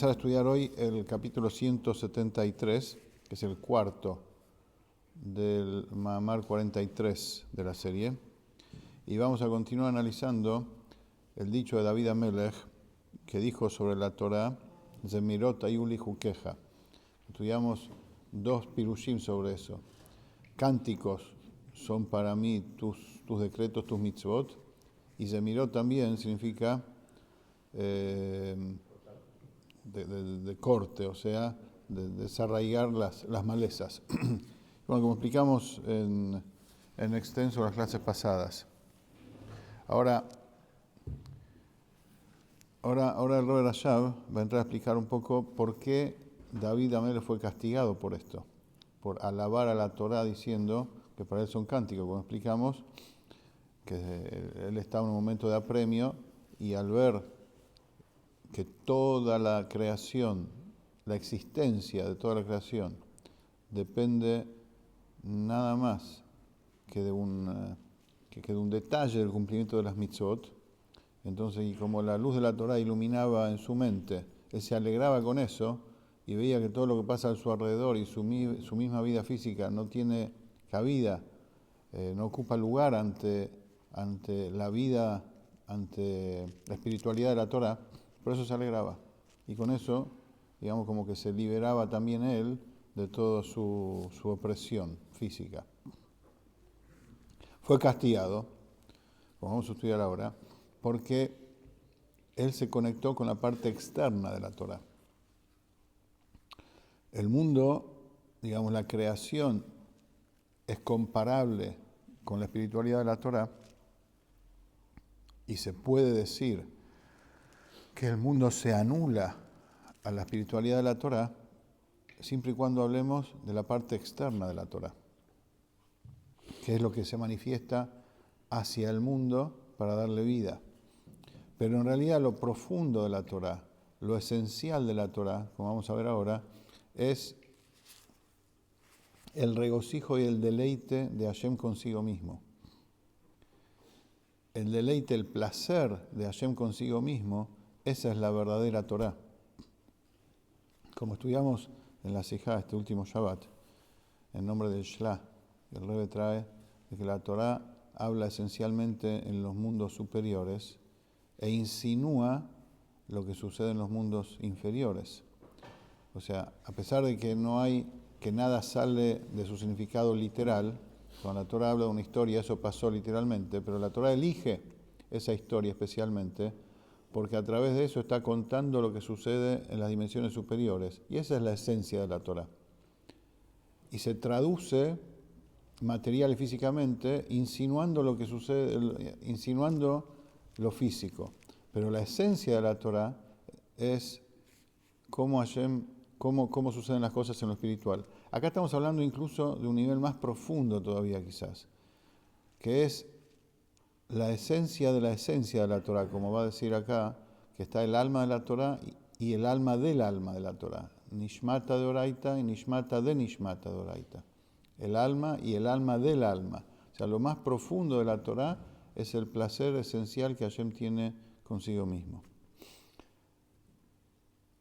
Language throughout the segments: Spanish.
Vamos a estudiar hoy el capítulo 173, que es el cuarto del Mahamar 43 de la serie, y vamos a continuar analizando el dicho de David Amelech que dijo sobre la Torah, Zemirot Ayuli Jukeja. Estudiamos dos pirushim sobre eso. Cánticos son para mí tus decretos, tus mitzvot, y Zemirot también significa de corte, o sea, de desarraigar las malezas. Bueno, como explicamos en extenso en las clases pasadas. Ahora el Robert Rashab va a entrar a explicar un poco por qué David Amelech fue castigado por esto, por alabar a la Torah diciendo que para él son cánticos, como explicamos, que él estaba en un momento de apremio y al ver que toda la creación, la existencia de toda la creación, depende nada más que de un detalle del cumplimiento de las mitzvot. Entonces, y como la luz de la Torah iluminaba en su mente, él se alegraba con eso y veía que todo lo que pasa a su alrededor y su misma vida física no tiene cabida, no ocupa lugar ante la vida, ante la espiritualidad de la Torah. Por eso se alegraba. Y con eso, digamos, como que se liberaba también él de toda su opresión física. Fue castigado, como vamos a estudiar ahora, porque él se conectó con la parte externa de la Torah. El mundo, digamos, la creación es comparable con la espiritualidad de la Torah y se puede decir que el mundo se anula a la espiritualidad de la Torah siempre y cuando hablemos de la parte externa de la Torah, que es lo que se manifiesta hacia el mundo para darle vida. Pero en realidad lo profundo de la Torah, lo esencial de la Torah, como vamos a ver ahora, es el regocijo y el deleite de Hashem consigo mismo. El deleite, el placer de Hashem consigo mismo, esa es la verdadera Torah. Como estudiamos en la Sijá, este último Shabbat, en nombre del Shlah, el Rebbe trae de que la Torah habla esencialmente en los mundos superiores e insinúa lo que sucede en los mundos inferiores. O sea, a pesar de que que nada sale de su significado literal, cuando la Torah habla de una historia, eso pasó literalmente, pero la Torah elige esa historia especialmente porque a través de eso está contando lo que sucede en las dimensiones superiores. Y esa es la esencia de la Torah. Y se traduce material y físicamente insinuando lo que sucede, insinuando lo físico. Pero la esencia de la Torah es cómo suceden las cosas en lo espiritual. Acá estamos hablando incluso de un nivel más profundo todavía quizás, que es la esencia de la Torah, como va a decir acá, que está el alma de la Torah y el alma del alma de la Torah. Nishmata de Oraita y Nishmata de Nishmata de Oraita. El alma y el alma del alma. O sea, lo más profundo de la Torah es el placer esencial que Hashem tiene consigo mismo.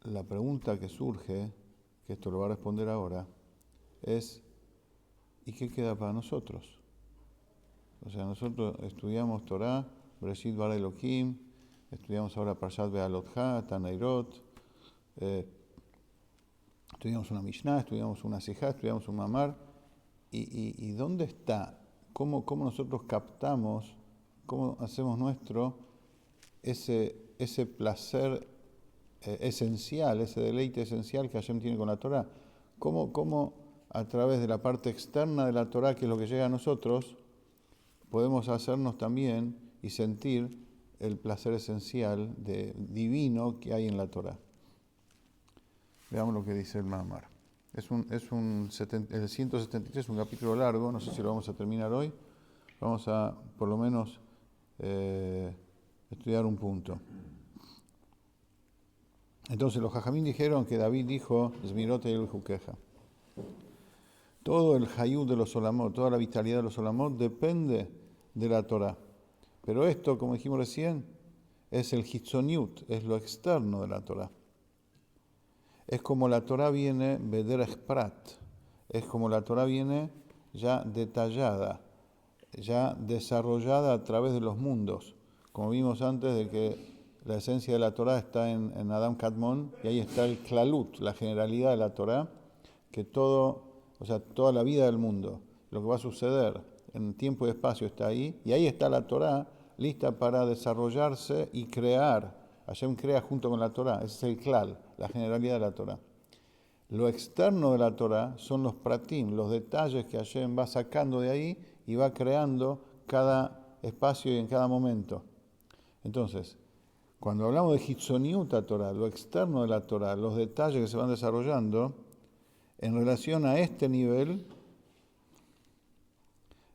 La pregunta que surge, que esto lo va a responder ahora, es ¿y qué queda para nosotros? O sea, nosotros estudiamos Torah, Bereshit bara Elohim, estudiamos ahora Parshat Be'alotcha, Tanairot, estudiamos una Mishnah, estudiamos una Sijá, estudiamos un Mamar, y ¿dónde está? ¿Cómo nosotros captamos, cómo hacemos nuestro ese placer esencial, ese deleite esencial que Hashem tiene con la Torah? ¿Cómo a través de la parte externa de la Torah, que es lo que llega a nosotros, podemos hacernos también y sentir el placer esencial divino que hay en la Torah? Veamos lo que dice el Mahamar. El 173 es un capítulo largo, no sé si lo vamos a terminar hoy. Vamos a, por lo menos, estudiar un punto. Entonces los Jajamín dijeron que David dijo, Zmirot Ayul Jukeja. Todo el hayud de los olamot, toda la vitalidad de los olamot depende de la Torah. Pero esto, como dijimos recién, es el hitzoniut, es lo externo de la Torah. es como la Torá viene bederech prat, es como la Torá viene ya detallada, ya desarrollada a través de los mundos. Como vimos antes de que la esencia de la Torá está en Adam Kadmon, y ahí está el klalut, la generalidad de la Torá, que todo, o sea, toda la vida del mundo, lo que va a suceder en tiempo y espacio está ahí, y ahí está la Torá lista para desarrollarse y crear. Hashem crea junto con la Torá, ese es el klal, la generalidad de la Torá. Lo externo de la Torá son los pratim, los detalles que Hashem va sacando de ahí y va creando cada espacio y en cada momento. Entonces, cuando hablamos de Hitzoniut Torah, lo externo de la Torah, los detalles que se van desarrollando, en relación a este nivel,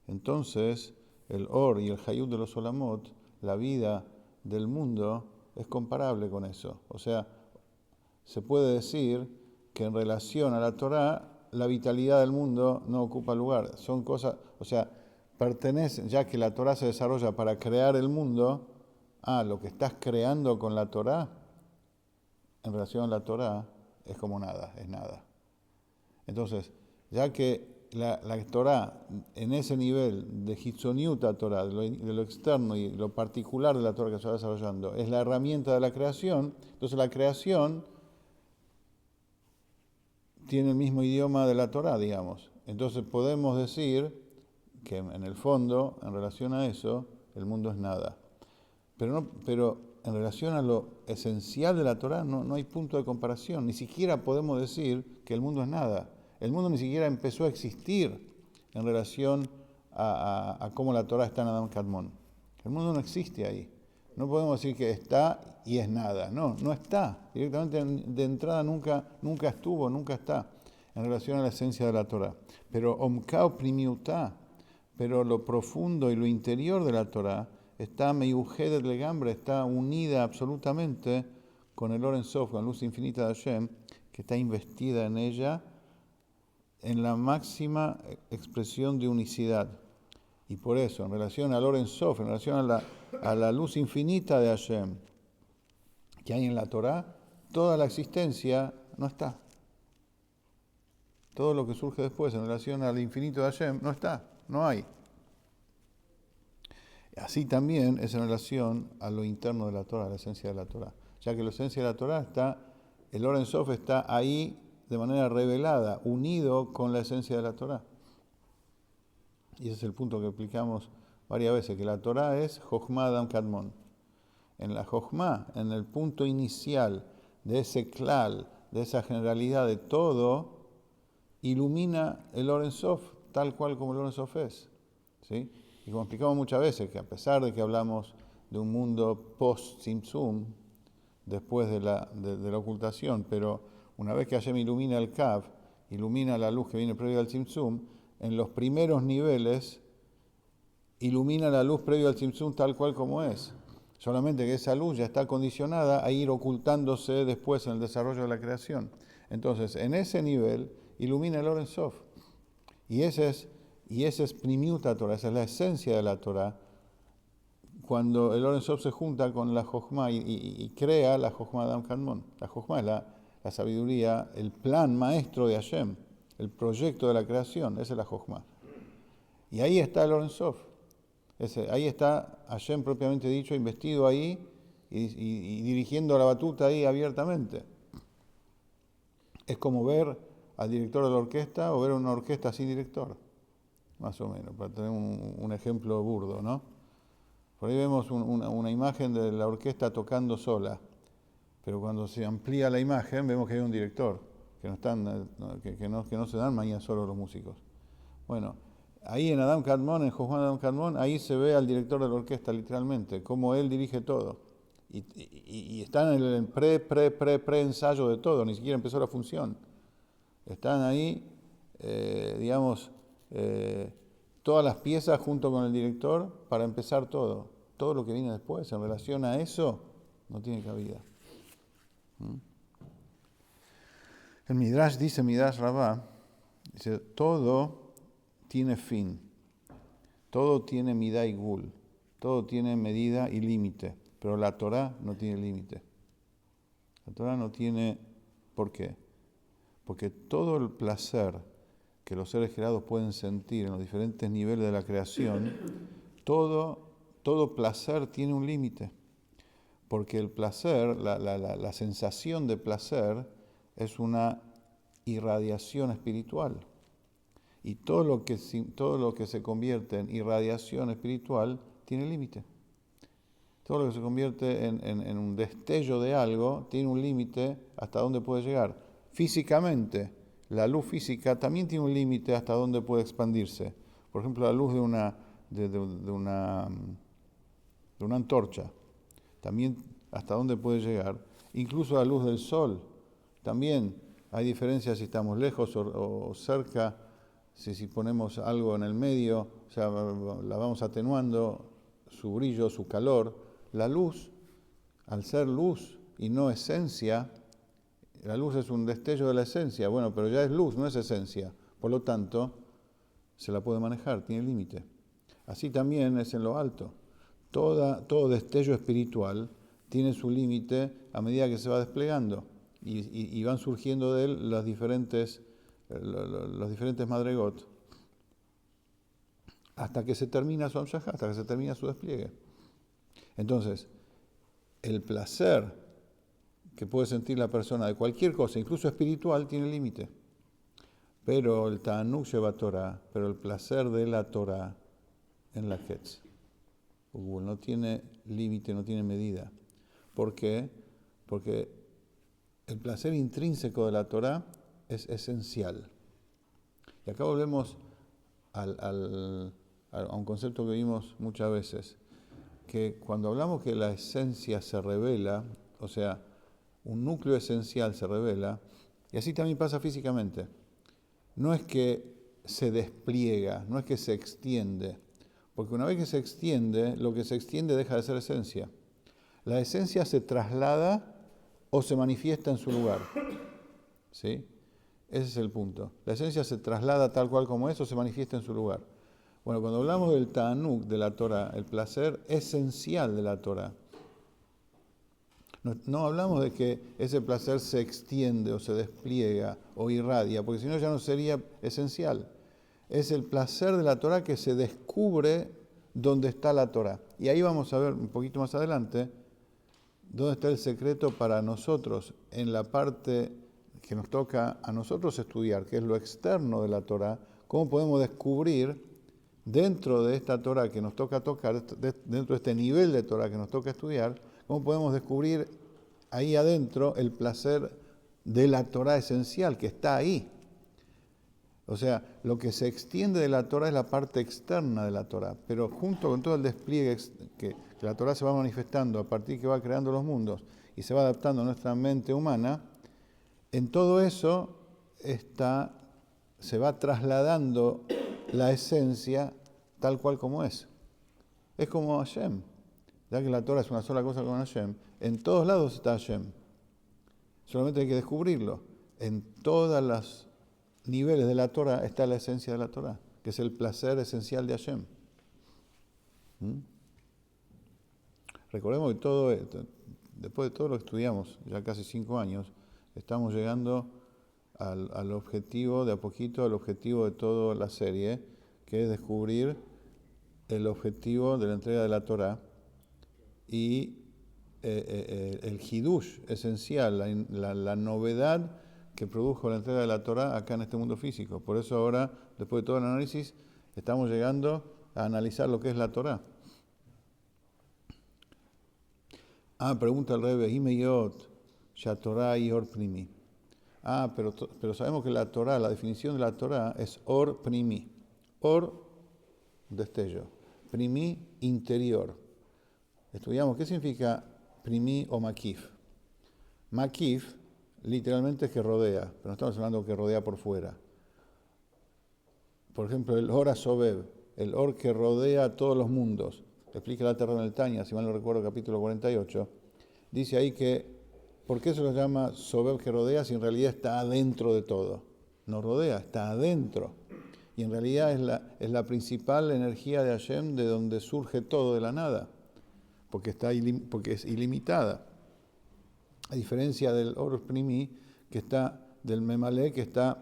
entonces el Or y el Hayut de los Olamot, la vida del mundo, es comparable con eso. O sea, se puede decir que en relación a la Torá, la vitalidad del mundo no ocupa lugar. Son cosas, o sea, pertenecen, ya que la Torá se desarrolla para crear el mundo, lo que estás creando con la Torá, en relación a la Torá, es como nada, es nada. Entonces, ya que la Torá, en ese nivel de Hitzoniuta Torá, de lo externo y lo particular de la Torá que se va desarrollando, es la herramienta de la creación, entonces la creación tiene el mismo idioma de la Torá, digamos. Entonces podemos decir que en el fondo, en relación a eso, el mundo es nada. Pero en relación a lo esencial de la Torá no hay punto de comparación. Ni siquiera podemos decir que el mundo es nada. El mundo ni siquiera empezó a existir en relación a cómo la Torá está en Adam Kadmon. El mundo no existe ahí. No podemos decir que está y es nada. No está. Directamente de entrada nunca estuvo, nunca está en relación a la esencia de la Torá. Pero omkao primiutá, pero lo profundo y lo interior de la Torá está meyujedet legambre, está unida absolutamente con el Or En Sof, con la luz infinita de Hashem, que está investida en ella en la máxima expresión de unicidad. Y por eso, en relación al Or En Sof, en relación a la luz infinita de Hashem que hay en la Torá, toda la existencia no está. Todo lo que surge después en relación al infinito de Hashem no está, no hay. Así también es en relación a lo interno de la Torá, a la esencia de la Torá. Ya que la esencia de la Torá está, el Or En Sof está ahí de manera revelada, unido con la esencia de la Torá. Y ese es el punto que explicamos varias veces, que la Torá es Jochma Adam Kadmon. En la Jochma, en el punto inicial de ese klal, de esa generalidad de todo, ilumina el Or En Sof, tal cual como el Or En Sof es. ¿Sí? Y como explicamos muchas veces, que a pesar de que hablamos de un mundo post-Tzimtzum, después de la ocultación, pero una vez que Hashem ilumina el Kav, ilumina la luz que viene previo al Tzimtzum, en los primeros niveles ilumina la luz previo al Tzimtzum tal cual como es. Solamente que esa luz ya está condicionada a ir ocultándose después en el desarrollo de la creación. Entonces, en ese nivel ilumina el Or En Sof. Y ese es Primiuta Torah, esa es la esencia de la Torah. Cuando el Or En Sof se junta con la Jochma y crea la Jochma de Adam Kadmon. La Jochma es la sabiduría, el plan maestro de Hashem, el proyecto de la creación, esa es la Jochma. Y ahí está el Or En Sof. Ahí está Hashem propiamente dicho, investido ahí y dirigiendo la batuta ahí abiertamente. Es como ver al director de la orquesta o ver una orquesta sin director, más o menos, para tener un ejemplo burdo, ¿no? Por ahí vemos una imagen de la orquesta tocando sola, pero cuando se amplía la imagen vemos que hay un director, que no se dan mañana solo los músicos. Bueno, ahí en Adam Kadmon, en Jochma de Adam Kadmon, ahí se ve al director de la orquesta literalmente, cómo él dirige todo. Y están en el pre-ensayo de todo, ni siquiera empezó la función. Están ahí, todas las piezas junto con el director para empezar todo. Todo lo que viene después en relación a eso no tiene cabida. El Midrash dice, Midrash Rabbah, dice, todo tiene fin, todo tiene midá y gul, todo tiene medida y límite, pero la Torá no tiene límite. La Torá no tiene, ¿por qué? porque todo el placer que los seres creados pueden sentir en los diferentes niveles de la creación, todo placer tiene un límite. Porque el placer, la sensación de placer es una irradiación espiritual. Y todo lo que se convierte en irradiación espiritual tiene límite. Todo lo que se convierte en un destello de algo tiene un límite hasta dónde puede llegar. Físicamente, la luz física también tiene un límite hasta dónde puede expandirse. Por ejemplo, la luz de una antorcha, también hasta dónde puede llegar. Incluso la luz del sol, también hay diferencias si estamos lejos o cerca. Si ponemos algo en el medio, o sea, la vamos atenuando, su brillo, su calor. La luz, al ser luz y no esencia, la luz es un destello de la esencia, bueno, pero ya es luz, no es esencia. Por lo tanto, se la puede manejar, tiene límite. Así también es en lo alto. Todo destello espiritual tiene su límite a medida que se va desplegando y van surgiendo de él los diferentes madregot hasta que se termina su amshajá, hasta que se termina su despliegue. Entonces, el placer que puede sentir la persona de cualquier cosa, incluso espiritual, tiene límite. Pero el ta'anug lleva Torah, pero el placer de la Torah en la Ketz no tiene límite, no tiene medida. ¿Por qué? Porque el placer intrínseco de la Torah es esencial. Y acá volvemos a un concepto que vimos muchas veces, que cuando hablamos que la esencia se revela, o sea, un núcleo esencial se revela, y así también pasa físicamente. No es que se despliega, no es que se extiende, porque una vez que se extiende, lo que se extiende deja de ser esencia. La esencia se traslada o se manifiesta en su lugar. ¿Sí? Ese es el punto. La esencia se traslada tal cual como es o se manifiesta en su lugar. Bueno, cuando hablamos del ta'anug de la Torah, el placer esencial de la Torah, no hablamos de que ese placer se extiende o se despliega o irradia, porque si no ya no sería esencial. Es el placer de la Torah que se descubre dónde está la Torah. Y ahí vamos a ver un poquito más adelante dónde está el secreto para nosotros en la parte que nos toca a nosotros estudiar, que es lo externo de la Torah, cómo podemos descubrir dentro de esta Torah que nos toca tocar, dentro de este nivel de Torah que nos toca estudiar, cómo podemos descubrir ahí adentro el placer de la Torah esencial que está ahí. O sea, lo que se extiende de la Torah es la parte externa de la Torah, pero junto con todo el despliegue que la Torah se va manifestando a partir que va creando los mundos y se va adaptando a nuestra mente humana, en todo eso se va trasladando la esencia tal cual como es. Es como Hashem. Ya que la Torah es una sola cosa con Hashem, en todos lados está Hashem. Solamente hay que descubrirlo. En todos los niveles de la Torah está la esencia de la Torah, que es el placer esencial de Hashem. Recordemos que después de todo lo que estudiamos, ya casi 5 años, estamos llegando al objetivo, de a poquito, al objetivo de toda la serie, que es descubrir el objetivo de la entrega de la Torah y el hidush esencial, la novedad que produjo la entrega de la Torah acá en este mundo físico. Por eso ahora, después de todo el análisis, estamos llegando a analizar lo que es la Torah. Pregunta el Rebbe, Himeyot, Shatorah y Or Primi. Pero sabemos que la Torah, la definición de la Torah es Or Primi. Or, destello. Primi, interior. Estudiamos qué significa Primi o Makif. Makif, literalmente es que rodea, pero no estamos hablando de que rodea por fuera. Por ejemplo, el Or Asobev, el Or que rodea a todos los mundos. Explica la Terra en el Tanya, si mal no recuerdo, capítulo 48. Dice ahí que, ¿por qué se lo llama Sobev que rodea si en realidad está adentro de todo? No rodea, está adentro. Y en realidad es la principal energía de Hashem de donde surge todo de la nada, porque es ilimitada. A diferencia del Or Primi, que está del Memalé que está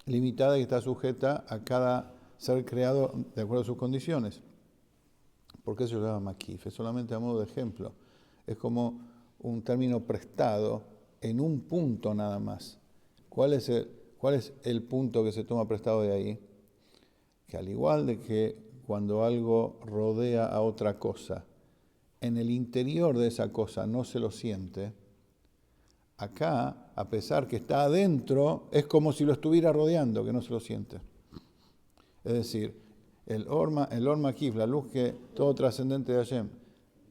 limitada y que está sujeta a cada ser creado de acuerdo a sus condiciones. ¿Por qué se llama Makif? Es solamente a modo de ejemplo. Es como un término prestado en un punto nada más. ¿Cuál es el punto que se toma prestado de ahí? Que al igual de que cuando algo rodea a otra cosa, en el interior de esa cosa no se lo siente, acá, a pesar que está adentro, es como si lo estuviera rodeando, que no se lo siente. Es decir, el Or Makif, la luz que todo trascendente de Hashem,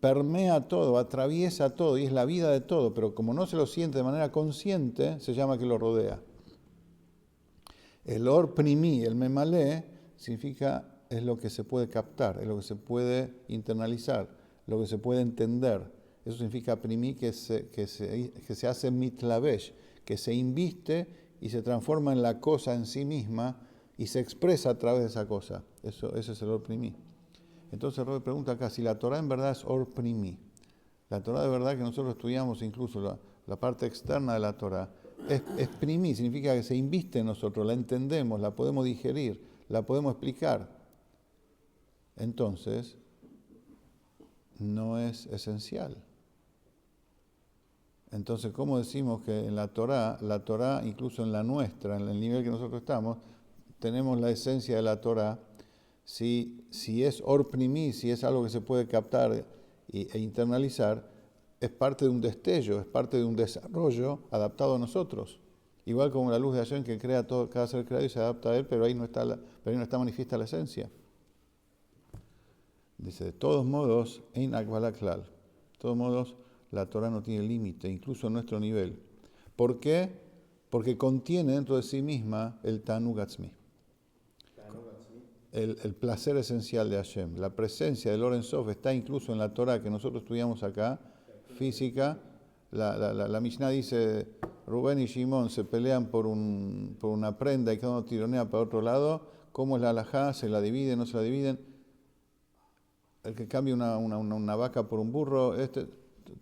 permea todo, atraviesa todo y es la vida de todo, pero como no se lo siente de manera consciente, se llama que lo rodea. El Or Primí, el Memalé, significa es lo que se puede captar, es lo que se puede internalizar, lo que se puede entender. Eso significa Primí que se hace mitlavesh, que se inviste y se transforma en la cosa en sí misma y se expresa a través de esa cosa. Ese es el Or Primí. Entonces Rob pregunta acá, si la Torah en verdad es Or Primí, la Torah de verdad que nosotros estudiamos, incluso la parte externa de la Torah, es Primí, significa que se inviste en nosotros, la entendemos, la podemos digerir, la podemos explicar. Entonces, no es esencial. Entonces, ¿cómo decimos que en la Torah, incluso en la nuestra, en el nivel que nosotros estamos, tenemos la esencia de la Torah? Si es Or Primí, si es algo que se puede captar e internalizar, es parte de un destello, es parte de un desarrollo adaptado a nosotros. Igual como la luz de Hashem que crea todo, cada ser creado y se adapta a él, pero ahí no está manifiesta la esencia. Dice, de todos modos, Ein Agbalá Klal. De todos modos, la Torah no tiene límite, incluso en nuestro nivel. ¿Por qué? Porque contiene dentro de sí misma el Ta'anug Atzmi. El placer esencial de Hashem. La presencia del Or Ein Sof está incluso en la Torah que nosotros estudiamos acá, física. La Mishnah dice, Rubén y Shimón se pelean por una prenda y cada uno tironea para otro lado. ¿Cómo es la halajá? ¿Se la dividen? ¿No se la dividen? El que cambia una vaca por un burro,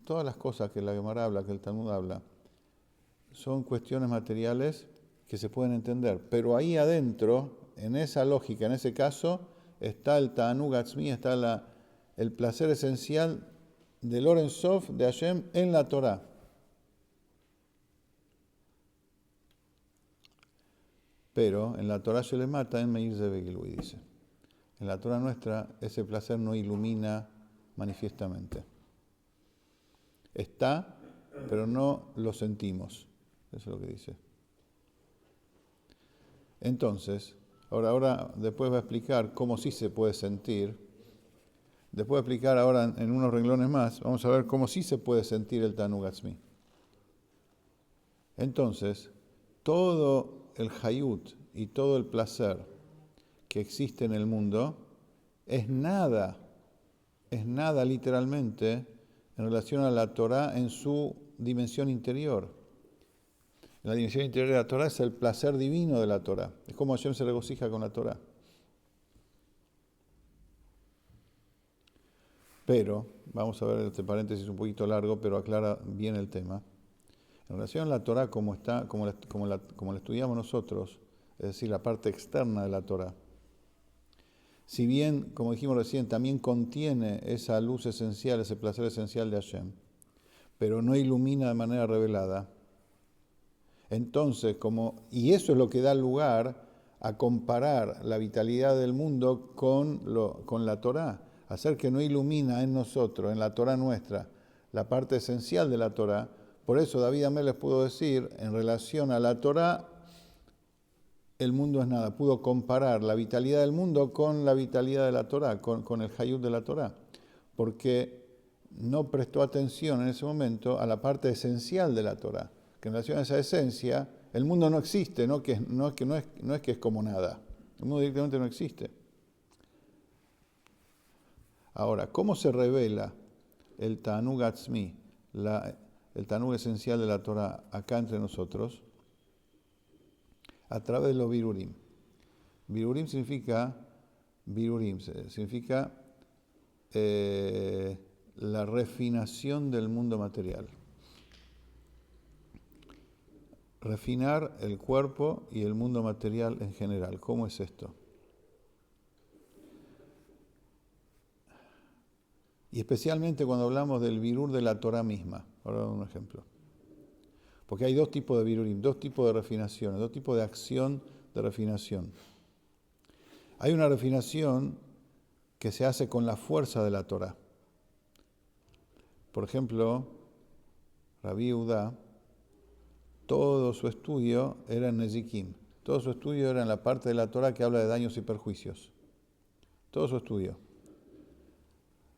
todas las cosas que la Gemara habla, que el Talmud habla, son cuestiones materiales que se pueden entender. Pero ahí adentro, en esa lógica, en ese caso, está el Ta'anug Atzmi, está el placer esencial del Or Ein Sof de Hashem en la Torah. Pero en la Torah se le mata en Meir Zebegilui, dice. En la Torah nuestra ese placer no ilumina manifiestamente. Está, pero no lo sentimos. Eso es lo que dice. Entonces, ahora después va a explicar cómo sí se puede sentir. Después de explicar ahora en unos renglones más, vamos a ver cómo sí se puede sentir el Ta'anug Atzmi. Entonces, todo el hayut y todo el placer que existe en el mundo es nada literalmente en relación a la Torah en su dimensión interior. La dimensión interior de la Torah es el placer divino de la Torah. Es como Hashem se regocija con la Torah. Pero, vamos a ver este paréntesis un poquito largo, pero aclara bien el tema. En relación a la Torah como la estudiamos nosotros, es decir, la parte externa de la Torah, si bien, como dijimos recién, también contiene esa luz esencial, ese placer esencial de Hashem, pero no ilumina de manera revelada, entonces, y eso es lo que da lugar a comparar la vitalidad del mundo con la Torah, hacer que no ilumina en nosotros, en la Torah nuestra, la parte esencial de la Torah. Por eso David Amel les pudo decir, en relación a la Torah, el mundo es nada. Pudo comparar la vitalidad del mundo con la vitalidad de la Torah, con el hayut de la Torah, porque no prestó atención en ese momento a la parte esencial de la Torah, que en relación a esa esencia, el mundo no existe, no es que es como nada. El mundo directamente no existe. Ahora, ¿cómo se revela el Ta'anug Atzmi, el Ta'anug esencial de la Torah acá entre nosotros? A través de los Birurim. Birurim significa la refinación del mundo material. refinar el cuerpo y el mundo material en general. ¿Cómo es esto? Y especialmente cuando hablamos del birur de la Torah misma. Ahora doy un ejemplo. Porque hay dos tipos de birurim, dos tipos de refinaciones, dos tipos de acción de refinación. Hay una refinación que se hace con la fuerza de la Torah. Por ejemplo, Rabbi Yehuda, todo su estudio era en Nezikim. Todo su estudio era en la parte de la Torah que habla de daños y perjuicios. Todo su estudio.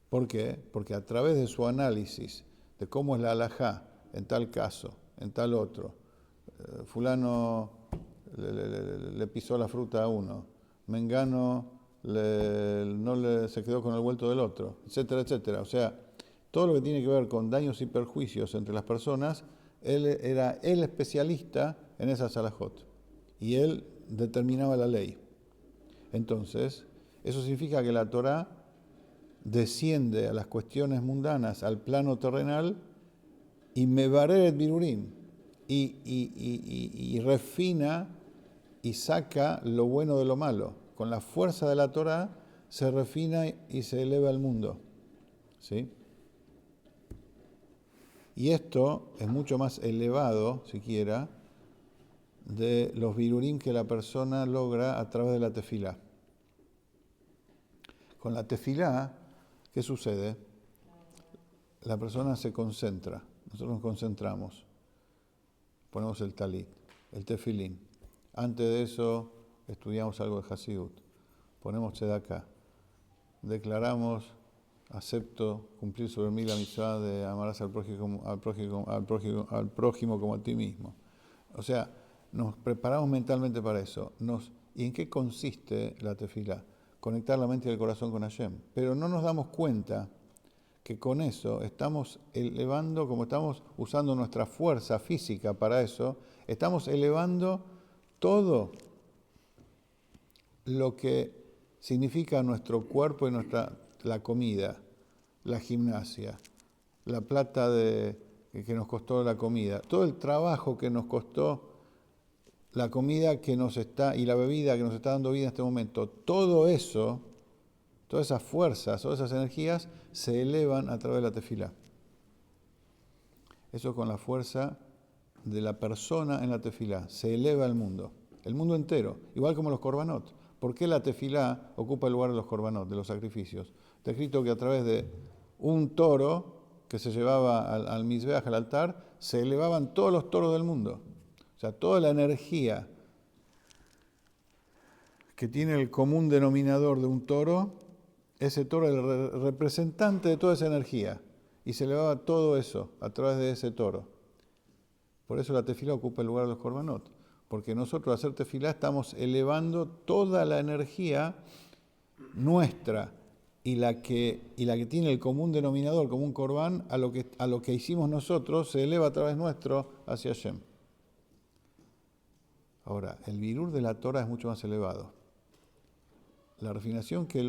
¿Por qué? Porque a través de su análisis de cómo es la halajá en tal caso, en tal otro, fulano le pisó la fruta a uno, mengano se quedó con el vuelto del otro, etcétera, etcétera. O sea, todo lo que tiene que ver con daños y perjuicios entre las personas, él era el especialista en esas halajot. Y él determinaba la ley. Entonces, eso significa que la Torá desciende a las cuestiones mundanas, al plano terrenal, y mevarer birurim, y refina y saca lo bueno de lo malo. Con la fuerza de la Torá se refina y se eleva el mundo. ¿Sí? Y esto es mucho más elevado, siquiera, de los birurim que la persona logra a través de la tefilá. Con la tefilá, ¿qué sucede? La persona se concentra, nosotros nos concentramos, ponemos el talit, el tefilín. Antes de eso estudiamos algo de Hasidut, ponemos tzedaká, declaramos, acepto cumplir sobre mí la mitzvah de amarás al prójimo como a ti mismo. O sea, nos preparamos mentalmente para eso. ¿Y en qué consiste la tefilá? Conectar la mente y el corazón con Hashem. Pero no nos damos cuenta que con eso estamos elevando, como estamos usando nuestra fuerza física para eso, estamos elevando todo lo que significa nuestro cuerpo y la comida, la gimnasia, la plata que nos costó la comida, todo el trabajo que nos costó la comida y la bebida que nos está dando vida en este momento, todo eso, todas esas fuerzas, todas esas energías se elevan a través de la tefilá. Eso con la fuerza de la persona en la tefilá, se eleva el mundo entero, igual como los korbanot. ¿Por qué la tefilá ocupa el lugar de los korbanot, de los sacrificios? Está escrito que a través de un toro que se llevaba al mizbeach, al altar, se elevaban todos los toros del mundo. O sea, toda la energía que tiene el común denominador de un toro, ese toro es el representante de toda esa energía. Y se elevaba todo eso a través de ese toro. Por eso la tefilá ocupa el lugar de los korbanot. Porque nosotros al hacer tefilá estamos elevando toda la energía nuestra y la que tiene el común denominador como un corbán a lo que hicimos nosotros se eleva a través nuestro hacia Hashem. Ahora, el birur de la Torah es mucho más elevado. La refinación que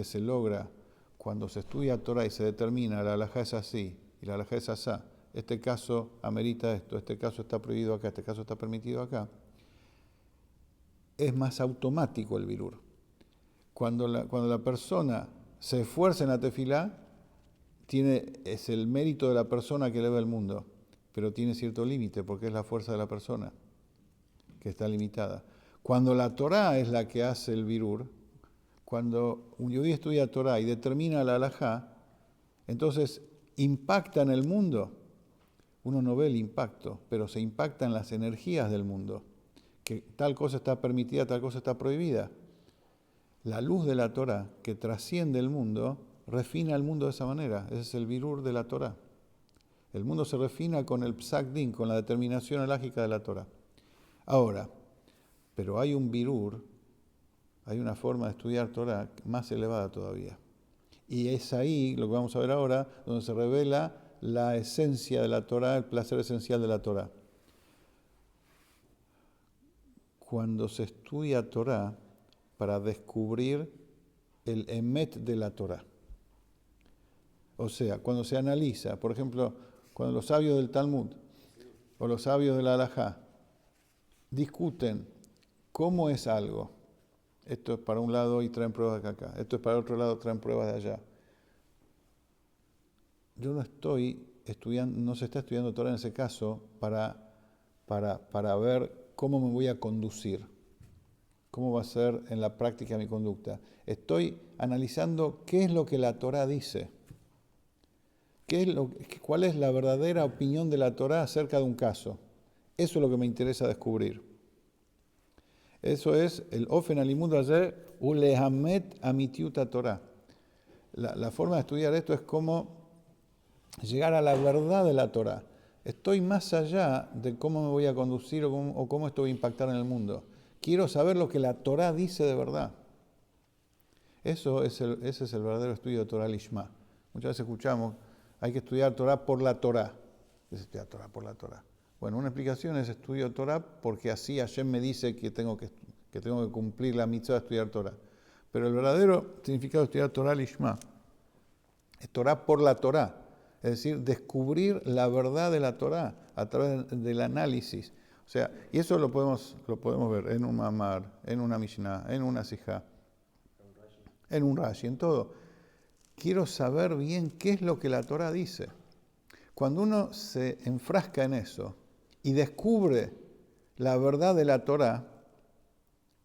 se logra cuando se estudia Torah y se determina la halajá es así y la halajá es asá, este caso amerita esto, este caso está prohibido acá, este caso está permitido acá, es más automático el birur. Cuando la persona se esfuerza en la tefilá, es el mérito de la persona que eleva el mundo, pero tiene cierto límite porque es la fuerza de la persona que está limitada. Cuando la Torá es la que hace el birur, cuando un yudí estudia Torá y determina la halajá, entonces impacta en el mundo. Uno no ve el impacto, pero se impacta en las energías del mundo. Que tal cosa está permitida, tal cosa está prohibida. La luz de la Torá, que trasciende el mundo, refina el mundo de esa manera. Ese es el birur de la Torá. El mundo se refina con el psak din, con la determinación halágica de la Torá. Ahora, pero hay un birur, hay una forma de estudiar Torá más elevada todavía. Y es ahí, lo que vamos a ver ahora, donde se revela la esencia de la Torá, el placer esencial de la Torá. Cuando se estudia Torá para descubrir el emet de la Torá. O sea, cuando se analiza, por ejemplo, cuando los sabios del Talmud o los sabios de la halajá discuten cómo es algo. Esto es para un lado y traen pruebas de acá. Esto es para el otro lado, traen pruebas de allá. Yo no estoy estudiando, no se está estudiando Torah en ese caso para ver cómo me voy a conducir, cómo va a ser en la práctica mi conducta. Estoy analizando qué es lo que la Torah dice, cuál es la verdadera opinión de la Torah acerca de un caso. Eso es lo que me interesa descubrir. Eso es el Ofen Alimud Hazeh Ulehamet Amitiut Torah. La forma de estudiar esto es cómo llegar a la verdad de la Torah. Estoy más allá de cómo me voy a conducir o cómo esto va a impactar en el mundo. Quiero saber lo que la Torah dice de verdad. Ese es el verdadero estudio de Torah Lishma. Muchas veces escuchamos, hay que estudiar Torah por la Torah. ¿Qué es estudiar Torah por la Torah? Bueno, una explicación es estudio de Torah porque así Hashem me dice que tengo que cumplir la mitzvah de estudiar Torah. Pero el verdadero significado de estudiar Torah Lishma es Torah por la Torah. Es decir, descubrir la verdad de la Torah a través del análisis. O sea, y eso lo podemos ver en un Mamar, en una Mishnah, en una Sijá, en un Rashi, en todo. Quiero saber bien qué es lo que la Torah dice. Cuando uno se enfrasca en eso y descubre la verdad de la Torah,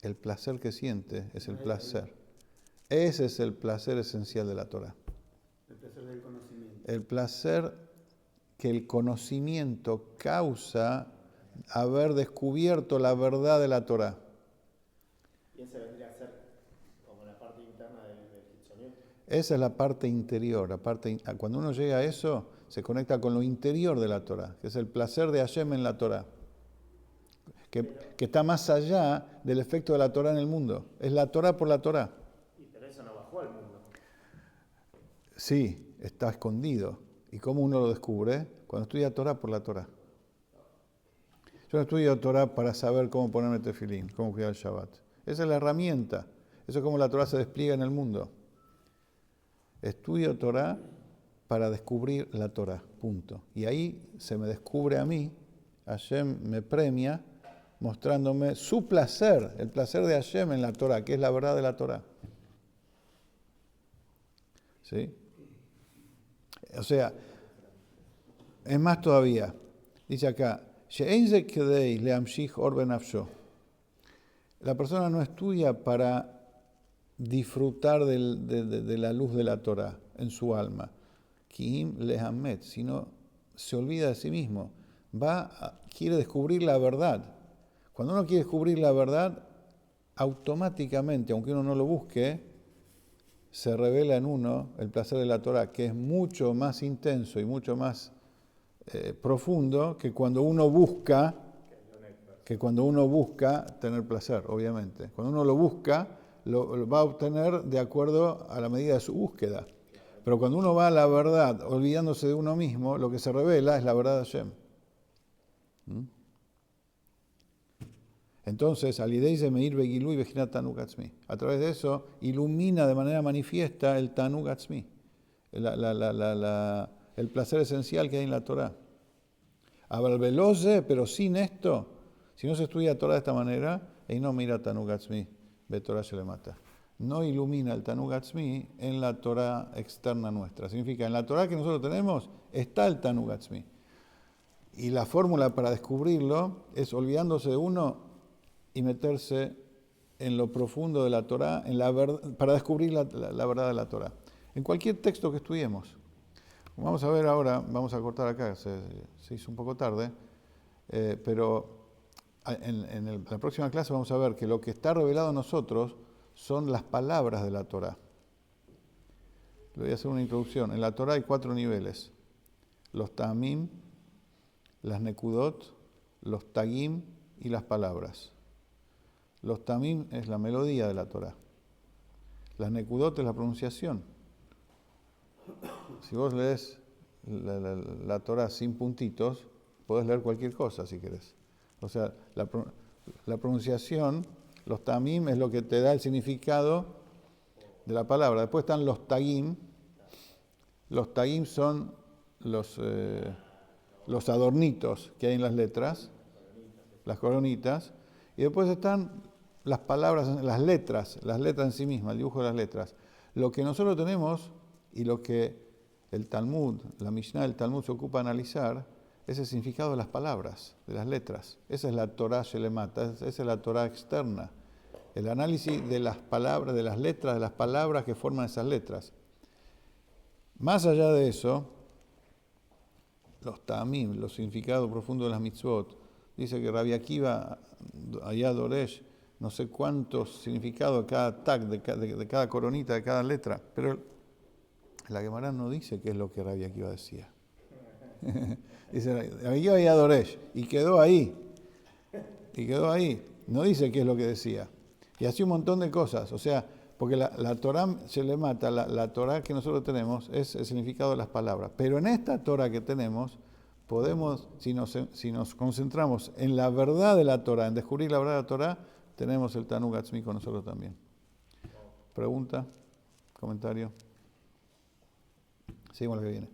el placer que siente es el placer. Ese es el placer esencial de la Torah. El placer del conocimiento. El placer que el conocimiento causa haber descubierto la verdad de la Torah. Y esa vendría a ser como la parte interna del Hitzoniut. Esa es la parte interior. Cuando uno llega a eso, se conecta con lo interior de la Torah, que es el placer de Hashem en la Torah, que está más allá del efecto de la Torah en el mundo. Es la Torah por la Torah. Pero eso no bajó al mundo. Sí, está escondido. ¿Y cómo uno lo descubre? Cuando estudia Torah por la Torah. Yo no estudio Torah para saber cómo ponerme tefilín, cómo cuidar el Shabbat. Esa es la herramienta. Eso es cómo la Torah se despliega en el mundo. Estudio Torah para descubrir la Torah, punto. Y ahí se me descubre a mí, Hashem me premia mostrándome su placer, el placer de Hashem en la Torah, que es la verdad de la Torah. ¿Sí? O sea, es más todavía. Dice acá, la persona no estudia para disfrutar de la luz de la Torah en su alma, sino se olvida de sí mismo. Quiere descubrir la verdad. Cuando uno quiere descubrir la verdad, automáticamente, aunque uno no lo busque, se revela en uno el placer de la Torah, que es mucho más intenso y mucho más profundo que cuando uno busca tener placer, obviamente. Cuando uno lo busca, lo va a obtener de acuerdo a la medida de su búsqueda. Pero cuando uno va a la verdad, olvidándose de uno mismo, lo que se revela es la verdad de Hashem. Entonces, Alidei se meir begilui vejinat tanug atzmi. A través de eso, ilumina de manera manifiesta el tanug atzmi, el placer esencial que hay en la Torah. Abalveloze, pero sin esto, si no se estudia Torah de esta manera, y no mira tanug atzmi, ve Torah se le mata. No ilumina el tanug atzmi en la Torah externa nuestra. Significa, en la Torah que nosotros tenemos, está el tanug atzmi. Y la fórmula para descubrirlo es olvidándose de uno y meterse en lo profundo de la Torah, para descubrir la verdad de la Torah. En cualquier texto que estudiemos. Vamos a ver ahora, vamos a cortar acá, se hizo un poco tarde, pero en la próxima clase vamos a ver que lo que está revelado a nosotros son las palabras de la Torah. Le voy a hacer una introducción. En la Torah hay 4 niveles. Los ta'amim, las nekudot, los tagim y las palabras. Los tamim es la melodía de la Torah. Las nekudot es la pronunciación. Si vos lees la Torah sin puntitos, podés leer cualquier cosa si querés. O sea, la pronunciación, los tamim es lo que te da el significado de la palabra. Después están los tagim. Los tagim son los adornitos que hay en las letras. las coronitas, y después están las palabras, las letras en sí mismas, el dibujo de las letras. Lo que nosotros tenemos y lo que el Talmud, la Mishnah del Talmud se ocupa de analizar, es el significado de las palabras, de las letras. Esa es la Torah Shelemata, esa es la Torah externa. El análisis de las palabras, de las letras, de las palabras que forman esas letras. Más allá de eso, los ta'amim, los significados profundos de las mitzvot, dice que Rabbi Akiva, allá Doresh, no sé cuántos significados de cada tag, de cada coronita, de cada letra, pero la Gemara no dice qué es lo que Rabbi Akiva decía. Dice, Rabbi Akiva allá Doresh, y quedó ahí, no dice qué es lo que decía. Y así un montón de cosas, o sea, porque la Torah se le mata, la Torah que nosotros tenemos es el significado de las palabras. Pero en esta Torah que tenemos, podemos, si nos concentramos en la verdad de la Torah, en descubrir la verdad de la Torah, tenemos el Tanug Atzmi con nosotros también. ¿Pregunta? ¿Comentario? Seguimos lo que viene.